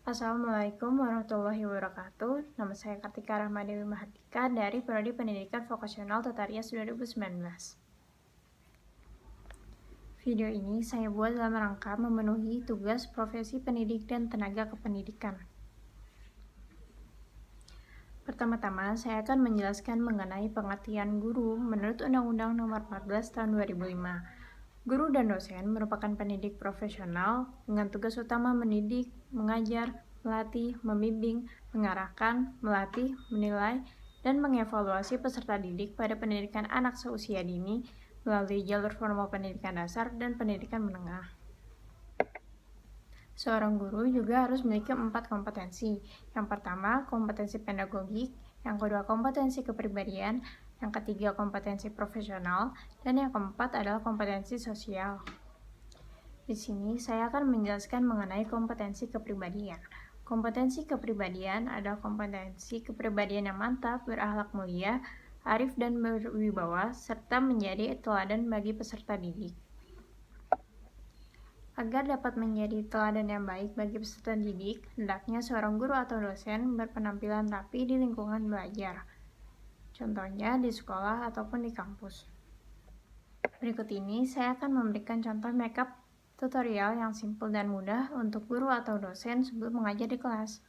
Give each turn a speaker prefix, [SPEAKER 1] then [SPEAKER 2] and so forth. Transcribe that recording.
[SPEAKER 1] Assalamualaikum warahmatullahi wabarakatuh. Nama saya Kartika Rahma Dewi Mahardika dari Prodi Pendidikan Vokasional Tata Rias 2019. Video ini saya buat dalam rangka memenuhi tugas profesi pendidik dan tenaga kependidikan. Pertama-tama, saya akan menjelaskan mengenai pengertian guru menurut Undang-Undang Nomor 14 Tahun 2005. Guru dan dosen merupakan pendidik profesional dengan tugas utama mendidik, mengajar, melatih, membimbing, mengarahkan, melatih, menilai, dan mengevaluasi peserta didik pada pendidikan anak seusia dini melalui jalur formal pendidikan dasar dan pendidikan menengah. Seorang guru juga harus memiliki 4 kompetensi. Yang pertama, kompetensi pedagogik, yang kedua, kompetensi kepribadian, yang ketiga, kompetensi profesional, dan yang keempat adalah kompetensi sosial. Di sini, saya akan menjelaskan mengenai kompetensi kepribadian. Kompetensi kepribadian adalah kompetensi kepribadian yang mantap, berakhlak mulia, arif dan berwibawa, serta menjadi teladan bagi peserta didik. Agar dapat menjadi teladan yang baik bagi peserta didik, hendaknya seorang guru atau dosen berpenampilan rapi di lingkungan belajar. Contohnya di sekolah ataupun di kampus. Berikut ini saya akan memberikan contoh makeup tutorial yang simpel dan mudah untuk guru atau dosen sebelum mengajar di kelas.